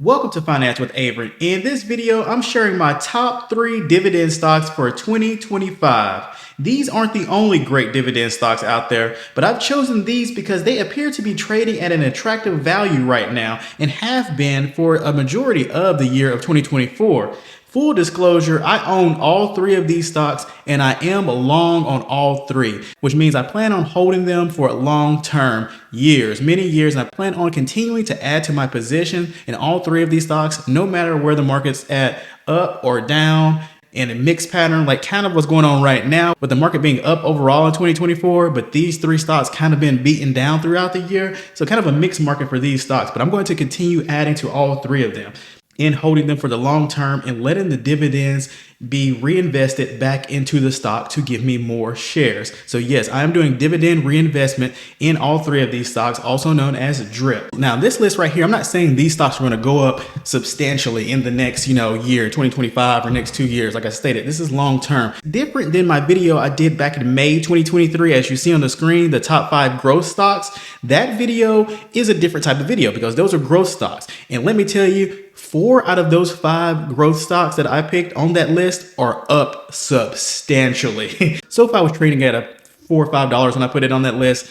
Welcome to Finance with Avery. In this video, I'm sharing my top 3 dividend stocks for 2025. These aren't the only great dividend stocks out there, but I've chosen these because they appear to be trading at an attractive value right now and have been for a majority of the year of 2024. Full disclosure, I own all 3 of these stocks and I am long on all 3, which means I plan on holding them for a long term, many years, and I plan on continuing to add to my position in all 3 of these stocks, no matter where the market's at, up or down, in a mixed pattern, like kind of what's going on right now, with the market being up overall in 2024, but these 3 stocks kind of been beaten down throughout the year. So kind of a mixed market for these stocks, but I'm going to continue adding to all 3 of them and holding them for the long term and letting the dividends be reinvested back into the stock to give me more shares. So yes, I am doing dividend reinvestment in all 3 of these stocks, also known as DRIP. Now this list right here, I'm not saying these stocks are going to go up substantially in the next, year, 2025 or next 2 years. Like I stated, this is long term. Different than my video I did back in May 2023, as you see on the screen, the top 5 growth stocks. That video is a different type of video because those are growth stocks. And let me tell you, 4 out of those 5 growth stocks that I picked on that list are up substantially. So if I was trading at $4 or $5 when I put it on that list,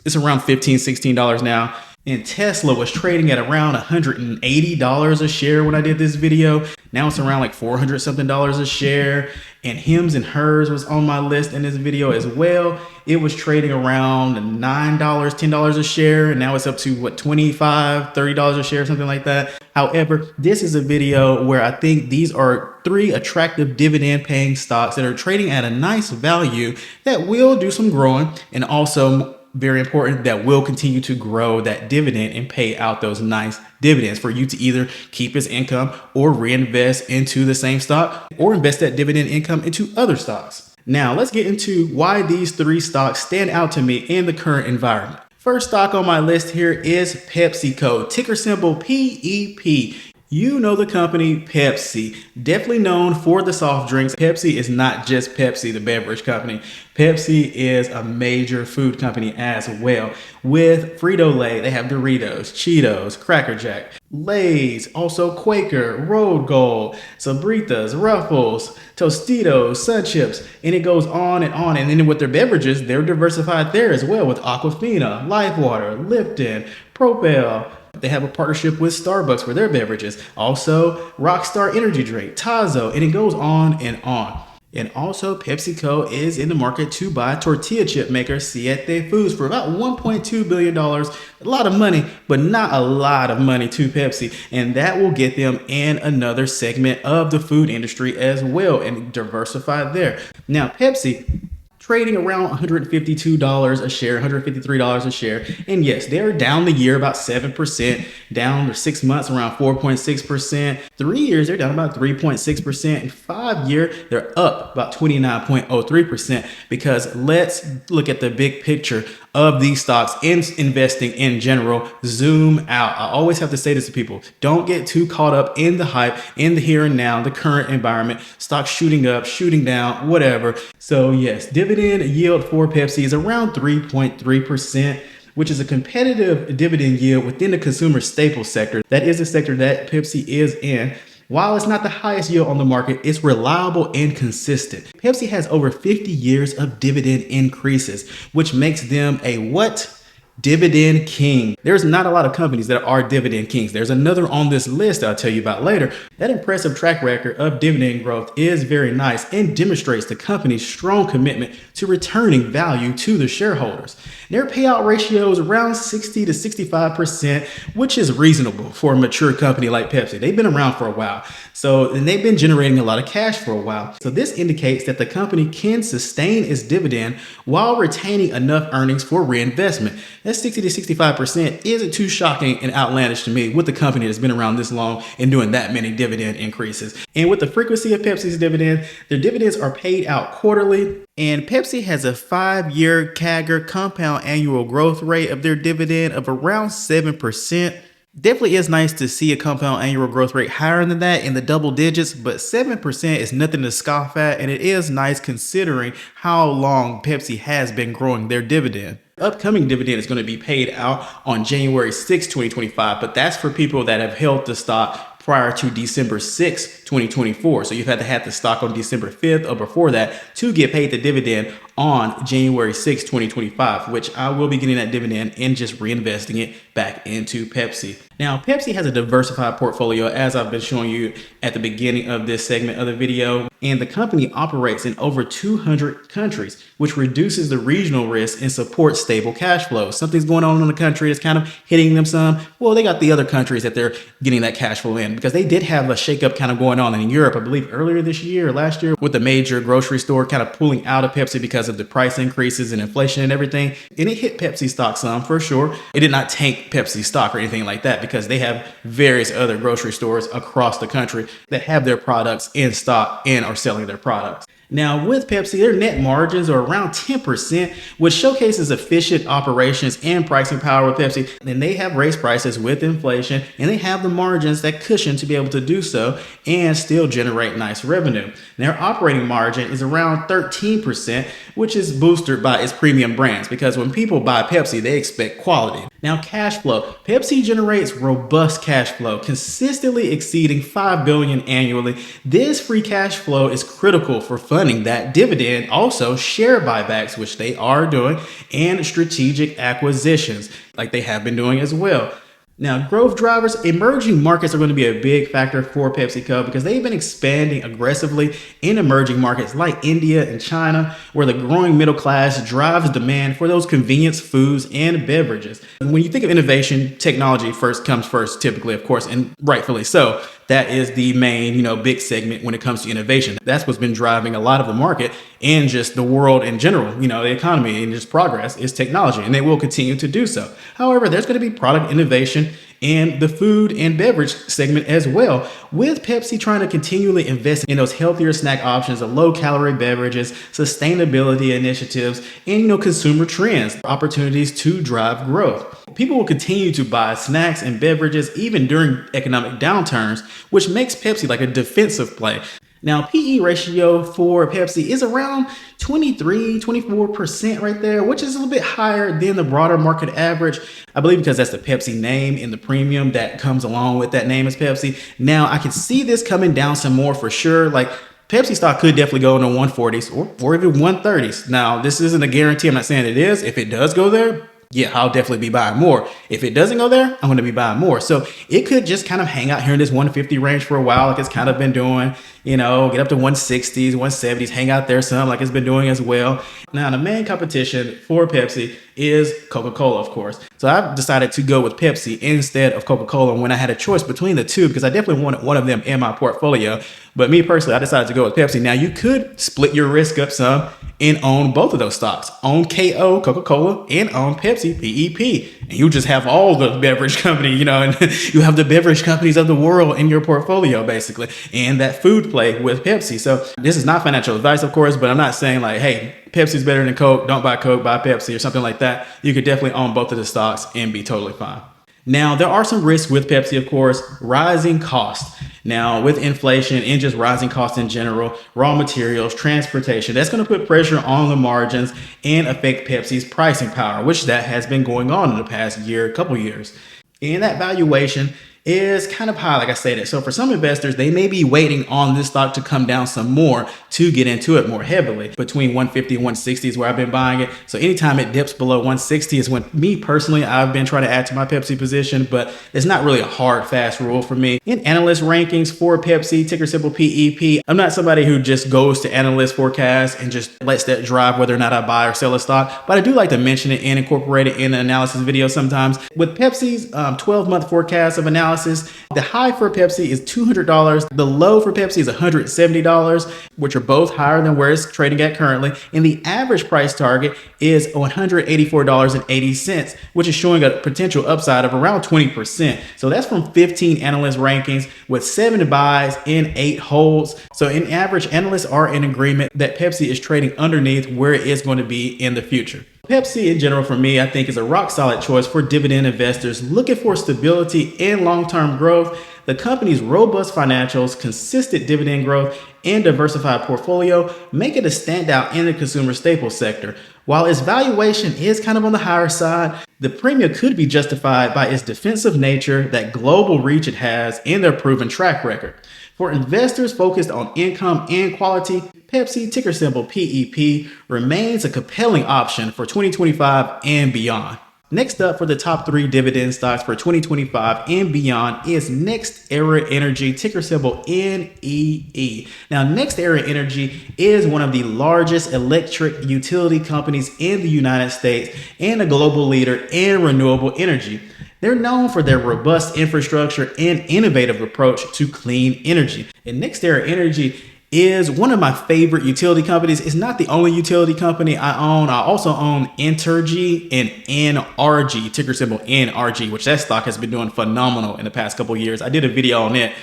it's around $15, $16 now. And Tesla was trading at around $180 a share when I did this video. Now it's around like $400 something a share. And Hims and Hers was on my list in this video as well. It was trading around $9, $10 a share. And now it's up to what, $25, $30 a share, something like that. However, this is a video where I think these are 3 attractive dividend paying stocks that are trading at a nice value that will do some growing, and also very important, that will continue to grow that dividend and pay out those nice dividends for you to either keep as income or reinvest into the same stock or invest that dividend income into other stocks. Now let's get into why these 3 stocks stand out to me in the current environment. First stock on my list here is PepsiCo, ticker symbol PEP. You know the company Pepsi, definitely known for the soft drinks. Pepsi is not just Pepsi, the beverage company. Pepsi is a major food company as well. With Frito-Lay, they have Doritos, Cheetos, Cracker Jack, Lay's, also Quaker, Road Gold, Sabritas, Ruffles, Tostitos, Sun Chips, and it goes on and on. And then with their beverages, they're diversified there as well with Aquafina, LifeWater, Lipton, Propel. They have a partnership with Starbucks for their beverages. Also, Rockstar Energy Drink, Tazo, and it goes on and on. And also, PepsiCo is in the market to buy tortilla chip maker Siete Foods for about $1.2 billion. A lot of money, but not a lot of money to Pepsi. And that will get them in another segment of the food industry as well and diversify there. Now, Pepsi trading around $152 a share, $153 a share. And yes, they're down the year about 7%, down for 6 months around 4.6%. 3 years, they're down about 3.6%. And 5 year, they're up about 29.03%. Because let's look at the big picture of these stocks and investing in general. Zoom out. I always have to say this to people. Don't get too caught up in the hype, in the here and now, the current environment. Stocks shooting up, shooting down, whatever. So yes, dividend yield for Pepsi is around 3.3%, which is a competitive dividend yield within the consumer staples sector. That is a sector that Pepsi is in. While it's not the highest yield on the market, it's reliable and consistent. Pepsi has over 50 years of dividend increases, which makes them a what? Dividend king. There's not a lot of companies that are dividend kings. There's another on this list I'll tell you about later. That impressive track record of dividend growth is very nice and demonstrates the company's strong commitment to returning value to the shareholders. Their payout ratio is around 60 to 65%, which is reasonable for a mature company like Pepsi. They've been around for a while. And they've been generating a lot of cash for a while. So this indicates that the company can sustain its dividend while retaining enough earnings for reinvestment. That 60 to 65% isn't too shocking and outlandish to me with the company that's been around this long and doing that many dividend increases. And with the frequency of Pepsi's dividend, their dividends are paid out quarterly. And Pepsi has a 5-year CAGR, compound annual growth rate of their dividend of around 7%. Definitely is nice to see a compound annual growth rate higher than that in the double digits, but 7% is nothing to scoff at, and it is nice considering how long Pepsi has been growing their dividend. Upcoming dividend is going to be paid out on January 6, 2025, but that's for people that have held the stock prior to December 6, 2024. So you've had to have the stock on December 5th or before that to get paid the dividend on January 6, 2025, which I will be getting that dividend and just reinvesting it back into Pepsi. Now, Pepsi has a diversified portfolio, as I've been showing you at the beginning of this segment of the video, and the company operates in over 200 countries, which reduces the regional risk and supports stable cash flow. Something's going on in the country that's kind of hitting them some. Well, they got the other countries that they're getting that cash flow in, because they did have a shakeup kind of going on in Europe, I believe earlier this year or last year, with the major grocery store kind of pulling out of Pepsi because of the price increases and inflation and everything. And it hit Pepsi stock some for sure. It did not tank Pepsi stock or anything like that, because they have various other grocery stores across the country that have their products in stock and are selling their products. Now, with Pepsi, their net margins are around 10%, which showcases efficient operations and pricing power with Pepsi. And they have raised prices with inflation, and they have the margins that cushion to be able to do so and still generate nice revenue. And their operating margin is around 13%, which is boosted by its premium brands, because when people buy Pepsi, they expect quality. Now, cash flow. Pepsi generates robust cash flow, consistently exceeding $5 billion annually. This free cash flow is critical for funding that dividend, also share buybacks, which they are doing, and strategic acquisitions, like they have been doing as well. Now, growth drivers, emerging markets are going to be a big factor for PepsiCo, because they've been expanding aggressively in emerging markets like India and China, where the growing middle class drives demand for those convenience foods and beverages. And when you think of innovation, technology comes first, typically, of course, and rightfully so. That is the main, big segment when it comes to innovation. That's what's been driving a lot of the market and just the world in general. The economy and just progress is technology, and they will continue to do so. However, there's going to be product innovation in the food and beverage segment as well, with Pepsi trying to continually invest in those healthier snack options, of low-calorie beverages, sustainability initiatives, and consumer trends, opportunities to drive growth. People will continue to buy snacks and beverages even during economic downturns, which makes Pepsi like a defensive play. Now, PE ratio for Pepsi is around 24% right there, which is a little bit higher than the broader market average. I believe because that's the Pepsi name and the premium that comes along with that name is Pepsi. Now, I can see this coming down some more for sure. Like, Pepsi stock could definitely go in the 140s or even 130s. Now, this isn't a guarantee. I'm not saying it is. If it does go there, yeah, I'll definitely be buying more. If it doesn't go there, I'm going to be buying more. So it could just kind of hang out here in this 150 range for a while, like it's kind of been doing, get up to 160s, 170s, hang out there some, like it's been doing as well. Now, the main competition for Pepsi is Coca-Cola, of course. So I've decided to go with Pepsi instead of Coca-Cola when I had a choice between the two, because I definitely wanted one of them in my portfolio. But me personally, I decided to go with Pepsi. Now, you could split your risk up some and own both of those stocks. Own KO, Coca-Cola, and own Pepsi, PEP. And you just have all the beverage company, and you have the beverage companies of the world in your portfolio, basically, and that food play with Pepsi. So this is not financial advice, of course, but I'm not saying like, hey, Pepsi's better than Coke, don't buy Coke, buy Pepsi or something like that. You could definitely own both of the stocks and be totally fine. Now, there are some risks with Pepsi, of course. Rising costs. Now, with inflation and just rising costs in general, raw materials, transportation, that's going to put pressure on the margins and affect Pepsi's pricing power, which that has been going on in the past year, couple years. And that valuation is kind of high, like I stated. So for some investors, they may be waiting on this stock to come down some more to get into it more heavily. Between 150 and 160 is where I've been buying it. So anytime it dips below 160 is when me personally, I've been trying to add to my Pepsi position, but it's not really a hard, fast rule for me. In analyst rankings for Pepsi, ticker symbol PEP, I'm not somebody who just goes to analyst forecasts and just lets that drive whether or not I buy or sell a stock, but I do like to mention it and incorporate it in an analysis video sometimes. With Pepsi's 12-month forecast of analysis, the high for Pepsi is $200. The low for Pepsi is $170, which are both higher than where it's trading at currently. And the average price target is $184.80, which is showing a potential upside of around 20%. So that's from 15 analyst rankings with 7 buys and 8 holds. So in average, analysts are in agreement that Pepsi is trading underneath where it is going to be in the future. Pepsi in general, for me, I think is a rock solid choice for dividend investors looking for stability and long-term growth. the company's robust financials, consistent dividend growth, and diversified portfolio make it a standout in the consumer staples sector. While its valuation is kind of on the higher side, the premium could be justified by its defensive nature, that global reach it has, and their proven track record. For investors focused on income and quality, Pepsi, ticker symbol PEP, remains a compelling option for 2025 and beyond. Next up for the top 3 dividend stocks for 2025 and beyond is NextEra Energy, ticker symbol NEE. Now, NextEra Energy is one of the largest electric utility companies in the United States and a global leader in renewable energy. They're known for their robust infrastructure and innovative approach to clean energy. And NextEra Energy is one of my favorite utility companies. It's not the only utility company I own. I also own Entergy and NRG, ticker symbol NRG, which that stock has been doing phenomenal in the past couple of years. I did a video on it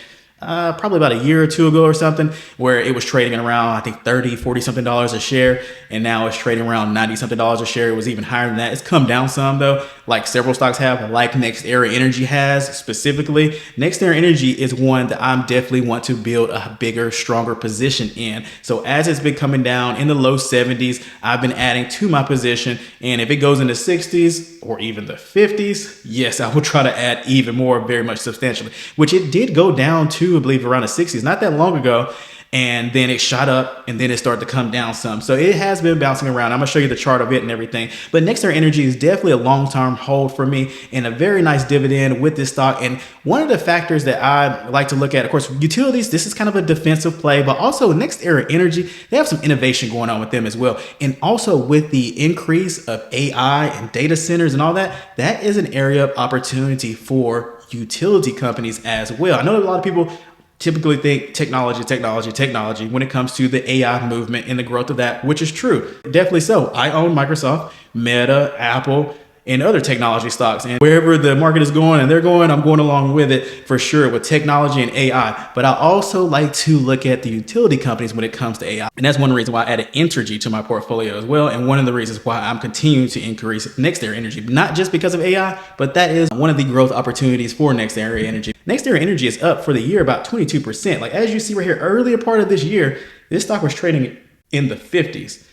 probably about a year or two ago or something, where it was trading around, I think 30, 40 something dollars a share. And now it's trading around 90 something dollars a share. It was even higher than that. It's come down some though, like several stocks have, like NextEra Energy has specifically. NextEra Energy is one that I'm definitely want to build a bigger, stronger position in. So as it's been coming down in the low 70s, I've been adding to my position. And if it goes into 60s or even the 50s, yes, I will try to add even more, very much substantially, which it did go down to, I believe, around the 60s, not that long ago. And then it shot up and then it started to come down some. So it has been bouncing around. I'm gonna show you the chart of it and everything. But NextEra Energy is definitely a long-term hold for me and a very nice dividend with this stock. And one of the factors that I like to look at, of course, utilities, this is kind of a defensive play, but also NextEra Energy, they have some innovation going on with them as well. And also with the increase of AI and data centers and all that, that is an area of opportunity for utility companies as well. I know a lot of people typically think technology when it comes to the AI movement and the growth of that, which is true. Definitely so. I own Microsoft, Meta, Apple, and other technology stocks. And wherever the market is going and they're going, I'm going along with it for sure with technology and AI. But I also like to look at the utility companies when it comes to AI. And that's one reason why I added Entergy to my portfolio as well. And one of the reasons why I'm continuing to increase NextEra Energy, not just because of AI, but that is one of the growth opportunities for NextEra Energy. NextEra Energy is up for the year about 22%. Like as you see right here, earlier part of this year, this stock was trading in the 50s.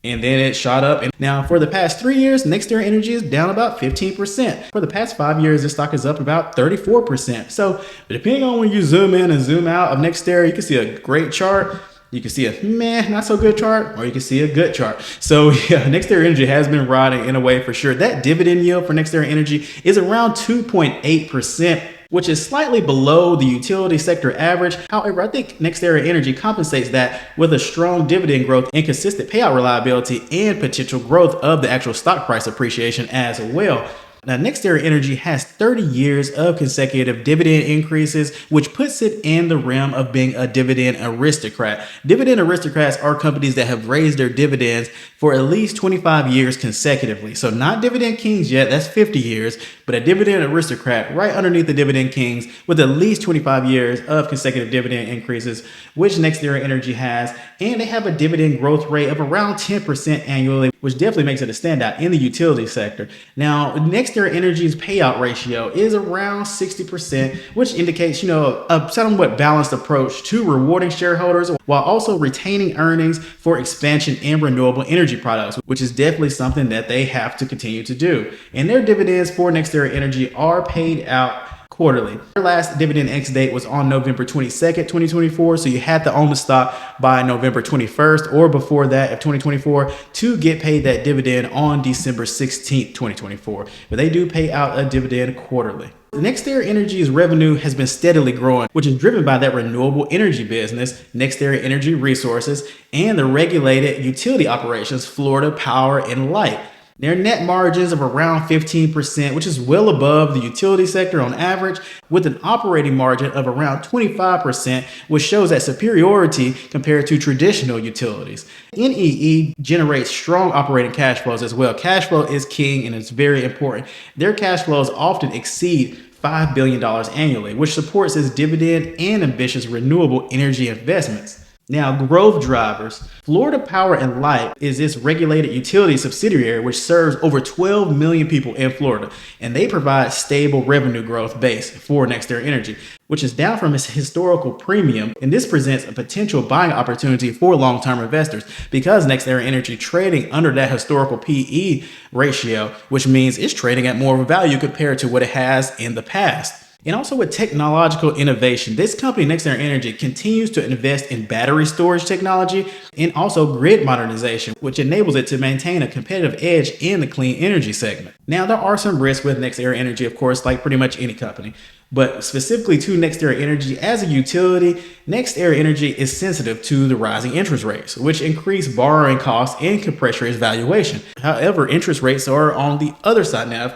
And then it shot up. And now for the past 3 years, NextEra Energy is down about 15%. For the past 5 years, this stock is up about 34%. So depending on when you zoom in and zoom out of NextEra, you can see a great chart. You can see a meh, not so good chart, or you can see a good chart. So yeah, NextEra Energy has been riding in a way for sure. That dividend yield for NextEra Energy is around 2.8%. which is slightly below the utility sector average. However, I think NextEra Energy compensates that with a strong dividend growth and consistent payout reliability and potential growth of the actual stock price appreciation as well. Now, NextEra Energy has 30 years of consecutive dividend increases, which puts it in the realm of being a dividend aristocrat. Dividend aristocrats are companies that have raised their dividends for at least 25 years consecutively. So not dividend kings yet, that's 50 years, but a dividend aristocrat right underneath the dividend kings with at least 25 years of consecutive dividend increases, which NextEra Energy has. And they have a dividend growth rate of around 10% annually, which definitely makes it a standout in the utility sector. Now, NextEra Energy's payout ratio is around 60%, which indicates, a somewhat balanced approach to rewarding shareholders while also retaining earnings for expansion in renewable energy products, which is definitely something that they have to continue to do. And their dividends for NextEra Energy are paid out quarterly. Their last dividend X date was on November 22nd, 2024. So you had to own the stock by November 21st or before that of 2024 to get paid that dividend on December 16th, 2024. But they do pay out a dividend quarterly. NextEra Energy's revenue has been steadily growing, which is driven by that renewable energy business, NextEra Energy Resources, and the regulated utility operations, Florida Power and Light. Their net margins of around 15%, which is well above the utility sector on average, with an operating margin of around 25%, which shows that superiority compared to traditional utilities. NEE generates strong operating cash flows as well. Cash flow is king and it's very important. Their cash flows often exceed $5 billion annually, which supports its dividend and ambitious renewable energy investments. Now, growth drivers. Florida Power and Light is this regulated utility subsidiary which serves over 12 million people in Florida, and they provide stable revenue growth base for NextEra Energy, which is down from its historical premium, and this presents a potential buying opportunity for long-term investors because NextEra Energy trading under that historical PE ratio, which means it's trading at more of a value compared to what it has in the past. And also with technological innovation, this company, NextEra Energy, continues to invest in battery storage technology and also grid modernization, which enables it to maintain a competitive edge in the clean energy segment. Now, there are some risks with NextEra Energy, of course, like pretty much any company. But specifically to NextEra Energy, as a utility, NextEra Energy is sensitive to the rising interest rates, which increase borrowing costs and can pressure its valuation. However, interest rates are on the other side now,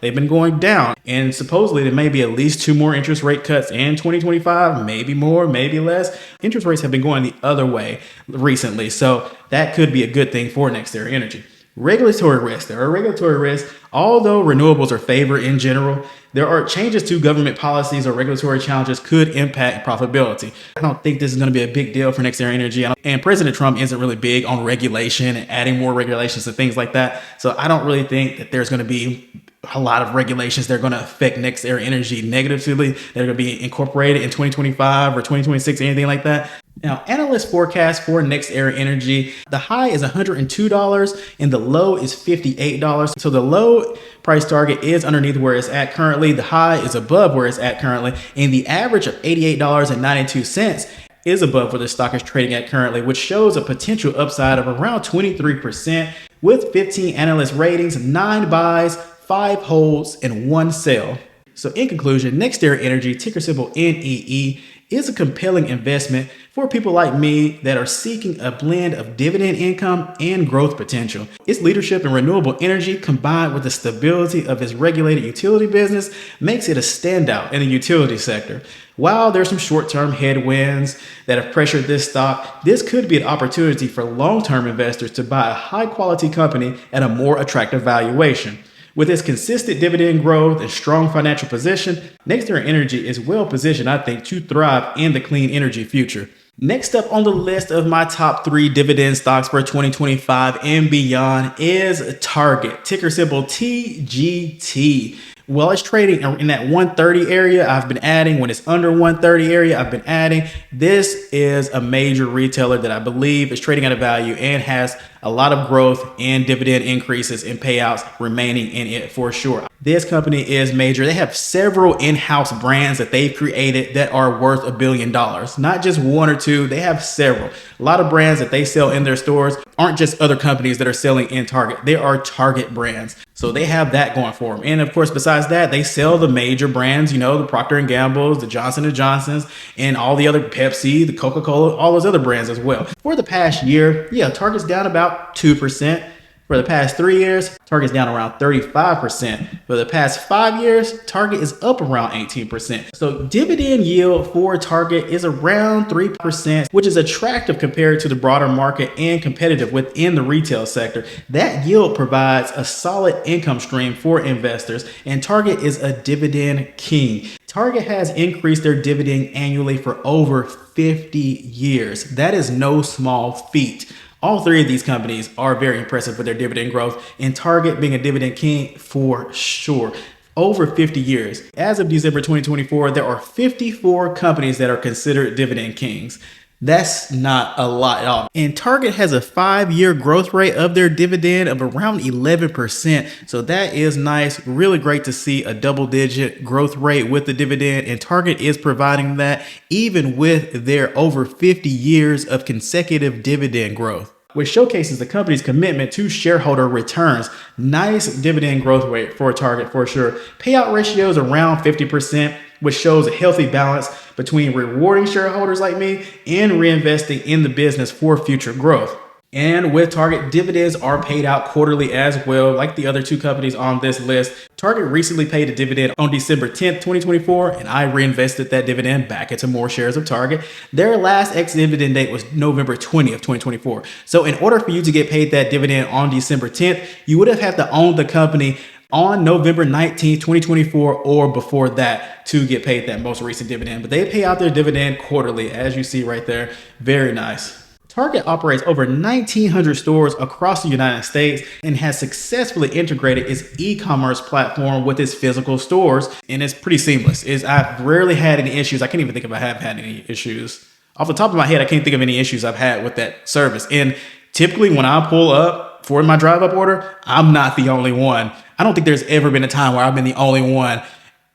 they've been going down. And supposedly there may be at least 2 more interest rate cuts in 2025, maybe more, maybe less. Interest rates have been going the other way recently, so that could be a good thing for NextEra Energy. Regulatory risk. There are regulatory risks. Although renewables are favored in general, there are changes to government policies or regulatory challenges could impact profitability. I don't think this is going to be a big deal for NextEra Energy. And President Trump isn't really big on regulation and adding more regulations and things like that. So I don't really think that there's going to be a lot of regulations that are going to affect NextEra Energy negatively that are going to be incorporated in 2025 or 2026, anything like that. Now, analyst forecast for NextEra Energy, the high is $102 and the low is $58. So the low price target is underneath where it's at currently. The high is above where it's at currently. And the average of $88.92 is above where the stock is trading at currently, which shows a potential upside of around 23% with 15 analyst ratings, 9 buys, 5 holds, and 1 sell. So in conclusion, NextEra Energy, ticker symbol NEE, is a compelling investment for people like me that are seeking a blend of dividend income and growth potential. Its leadership in renewable energy combined with the stability of its regulated utility business makes it a standout in the utility sector. While there's some short-term headwinds that have pressured this stock, this could be an opportunity for long-term investors to buy a high-quality company at a more attractive valuation. With its consistent dividend growth and strong financial position, NextEra Energy is well positioned, I think, to thrive in the clean energy future. Next up on the list of my top 3 dividend stocks for 2025 and beyond is Target, ticker symbol TGT. While it's trading in that 130 area, I've been adding. When it's under 130 area, I've been adding. This is a major retailer that I believe is trading at a value and has a lot of growth and dividend increases and payouts remaining in it for sure. This company is major. They have several in-house brands that they've created that are worth $1 billion. Not just 1 or 2, they have several. A lot of brands that they sell in their stores aren't just other companies that are selling in Target. They are Target brands. So they have that going for them. And of course, besides that, they sell the major brands, you know, the Procter & Gamble's, the Johnson & Johnson's, and all the other Pepsi, the Coca-Cola, all those other brands as well. For the past year, Target's down about 2%. For the past 3 years, Target's down around 35%. For the past 5 years, Target is up around 18%. So dividend yield for Target is around 3%, which is attractive compared to the broader market and competitive within the retail sector. That yield provides a solid income stream for investors, and Target is a dividend king. Target has increased their dividend annually for over 50 years. That is no small feat. All 3 of these companies are very impressive with their dividend growth, and Target being a dividend king for sure. Over 50 years. As of December 2024, there are 54 companies that are considered dividend kings. That's not a lot at all. And Target has a 5-year growth rate of their dividend of around 11%. So that is nice. Really great to see a double-digit growth rate with the dividend. And Target is providing that even with their over 50 years of consecutive dividend growth, which showcases the company's commitment to shareholder returns. Nice dividend growth rate for Target for sure. Payout ratio is around 50%, which shows a healthy balance between rewarding shareholders like me and reinvesting in the business for future growth. And with Target, dividends are paid out quarterly as well, like the other 2 companies on this list. Target recently paid a dividend on December 10th, 2024, and I reinvested that dividend back into more shares of Target. Their last ex-dividend date was November 20th, 2024. So in order for you to get paid that dividend on December 10th, you would have had to own the company on November 19th, 2024, or before that to get paid that most recent dividend. But they pay out their dividend quarterly, as you see right there. Very nice. Target operates over 1,900 stores across the United States and has successfully integrated its e-commerce platform with its physical stores, and it's pretty seamless. I've rarely had any issues. I can't even think if I have had any issues. Off the top of my head, I can't think of any issues I've had with that service. And typically when I pull up for my drive-up order, I'm not the only one. I don't think there's ever been a time where I've been the only one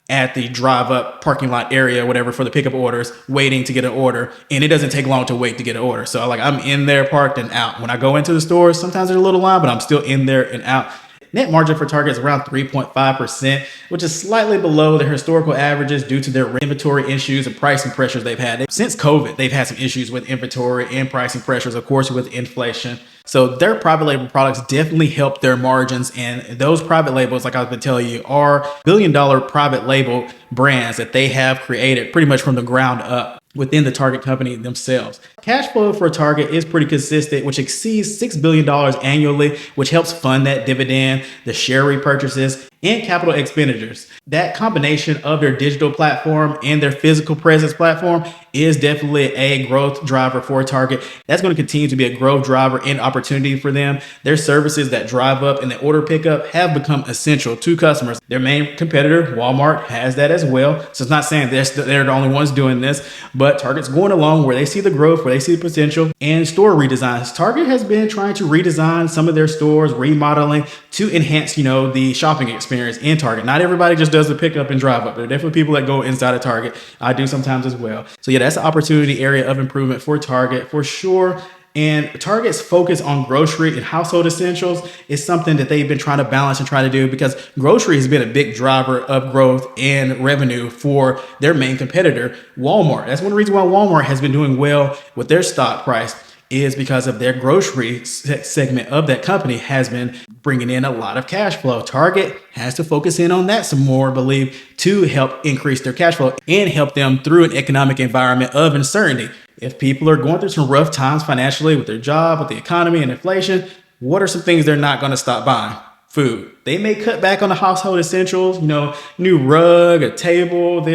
at the drive up parking lot area, whatever, for the pickup orders, waiting to get an order. And it doesn't take long to wait to get an order. So like I'm in there parked and out. When I go into the stores, sometimes there's a little line, but I'm still in there and out. Net margin for Target is around 3.5%, which is slightly below their historical averages due to their inventory issues and pricing pressures they've had. Since COVID, they've had some issues with inventory and pricing pressures, of course, with inflation. So their private label products definitely help their margins. And those private labels, like I've been telling you, are billion-dollar private label brands that they have created pretty much from the ground up within the Target company themselves. Cash flow for Target is pretty consistent, which exceeds $6 billion annually, which helps fund that dividend, the share repurchases, and capital expenditures. That combination of their digital platform and their physical presence platform is definitely a growth driver for Target. That's going to continue to be a growth driver and opportunity for them. Their services that drive up and the order pickup have become essential to customers. Their main competitor, Walmart, has that as well. So it's not saying they're the only ones doing this, but Target's going along where they see the growth, where they see the potential. And store redesigns. Target has been trying to redesign some of their stores, remodeling to enhance, the shopping experience in Target. Not everybody just does the pickup and drive up. There are definitely people that go inside of Target. I do sometimes as well. So yeah, that's an opportunity area of improvement for Target for sure. And Target's focus on grocery and household essentials is something that they've been trying to balance and try to do, because grocery has been a big driver of growth and revenue for their main competitor, Walmart. That's one reason why Walmart has been doing well with their stock price, is because of their grocery segment of that company has been bringing in a lot of cash flow. Target has to focus in on that some more, I believe, to help increase their cash flow and help them through an economic environment of uncertainty. If people are going through some rough times financially with their job, with the economy and inflation, what are some things they're not going to stop buying? Food. They may cut back on the household essentials, new rug, a table,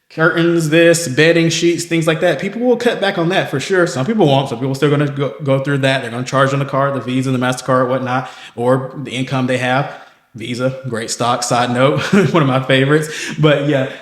curtains, bedding, sheets, things like that. People will cut back on that for sure. Some people won't. Some people are still going to go through that. They're going to charge on the card, the Visa, the MasterCard, whatnot, or the income they have. Visa, great stock, side note, one of my favorites. But yeah,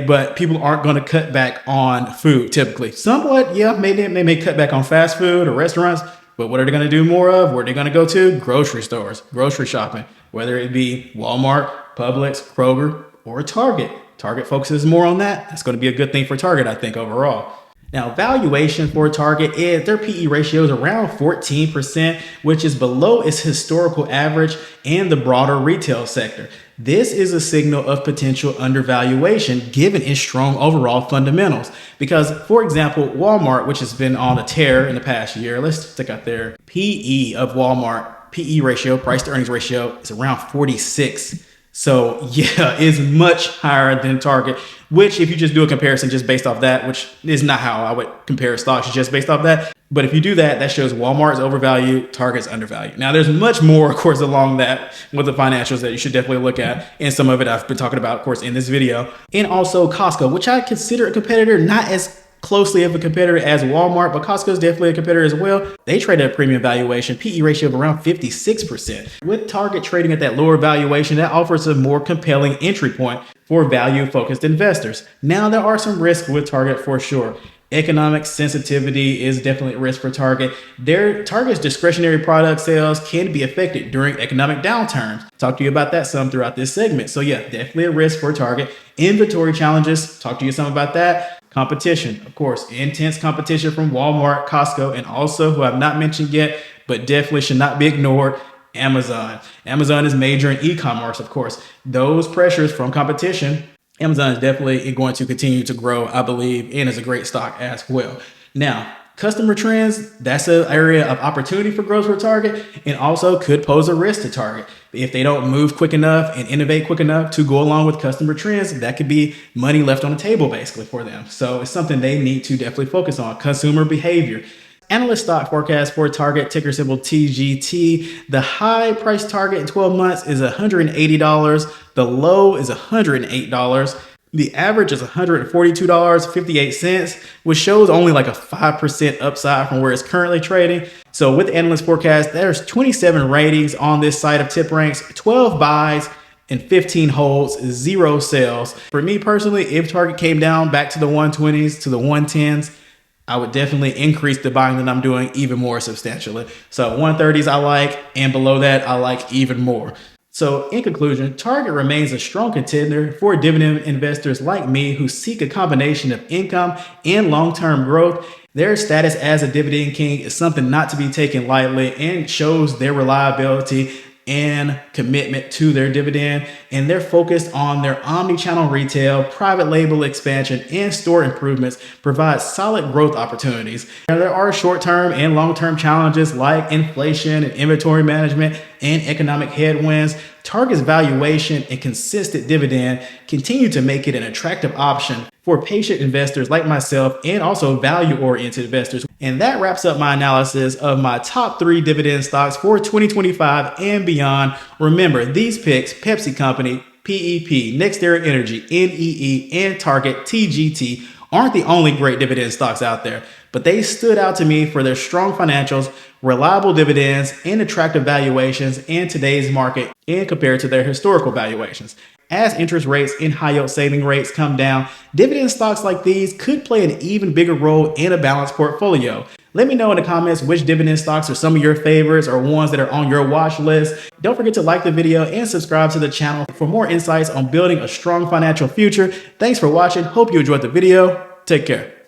but people aren't going to cut back on food typically. Somewhat, yeah, maybe they may cut back on fast food or restaurants, but what are they going to do more of? Where are they going to go to? Grocery stores, grocery shopping, whether it be Walmart, Publix, Kroger, or Target. Target focuses more on that. That's going to be a good thing for Target, I think, overall. Now, valuation for Target is their PE ratio is around 14%, which is below its historical average and the broader retail sector. This is a signal of potential undervaluation given its strong overall fundamentals. Because, for example, Walmart, which has been on a tear in the past year, let's take out their PE of Walmart, PE ratio, price to earnings ratio, is around 46. So yeah, it's much higher than Target, which if you just do a comparison just based off that, which is not how I would compare stocks just based off that. But if you do that, that shows Walmart is overvalued, Target's undervalued. Now there's much more, of course, along that with the financials that you should definitely look at. And some of it I've been talking about, of course, in this video. And also Costco, which I consider a competitor, not as closely of a competitor as Walmart, but Costco is definitely a competitor as well. They trade at a premium valuation, PE ratio of around 56%. With Target trading at that lower valuation, that offers a more compelling entry point for value-focused investors. Now, there are some risks with Target for sure. Economic sensitivity is definitely a risk for Target. Target's discretionary product sales can be affected during economic downturns. Talk to you about that some throughout this segment. So yeah, definitely a risk for Target. Inventory challenges, talk to you some about that. Competition, of course, intense competition from Walmart, Costco, and also, who I've not mentioned yet, but definitely should not be ignored, Amazon. Amazon is major in e-commerce, of course. Those pressures from competition, Amazon is definitely going to continue to grow, I believe, and is a great stock as well. Now, customer trends, that's an area of opportunity for growth for Target, and also could pose a risk to Target. If they don't move quick enough and innovate quick enough to go along with customer trends, that could be money left on the table basically for them. So it's something they need to definitely focus on. Consumer behavior. Analyst stock forecast for Target, ticker symbol TGT. The high price target in 12 months is $180. The low is $108. The average is $142.58, which shows only like a 5% upside from where it's currently trading. So with the analyst forecast, there's 27 ratings on this site of TipRanks, 12 buys and 15 holds, 0 sells. For me personally, if Target came down back to the 120s, to the 110s, I would definitely increase the buying that I'm doing even more substantially. So 130s I like, and below that I like even more. So in conclusion, Target remains a strong contender for dividend investors like me who seek a combination of income and long-term growth. Their status as a dividend king is something not to be taken lightly and shows their reliability and commitment to their dividend, and they're focused on their omni-channel retail, private label expansion, and store improvements provide solid growth opportunities. Now, there are short-term and long-term challenges like inflation and inventory management and economic headwinds. Target's valuation and consistent dividend continue to make it an attractive option for patient investors like myself and also value-oriented investors. And that wraps up my analysis of my top 3 dividend stocks for 2025 and beyond. Remember, these picks, Pepsi Company, PEP, NextEra Energy, NEE, and Target, TGT, aren't the only great dividend stocks out there, but they stood out to me for their strong financials, reliable dividends, and attractive valuations in today's market and compared to their historical valuations. As interest rates and high yield saving rates come down, dividend stocks like these could play an even bigger role in a balanced portfolio. Let me know in the comments which dividend stocks are some of your favorites or ones that are on your watch list. Don't forget to like the video and subscribe to the channel for more insights on building a strong financial future. Thanks for watching. Hope you enjoyed the video. Take care.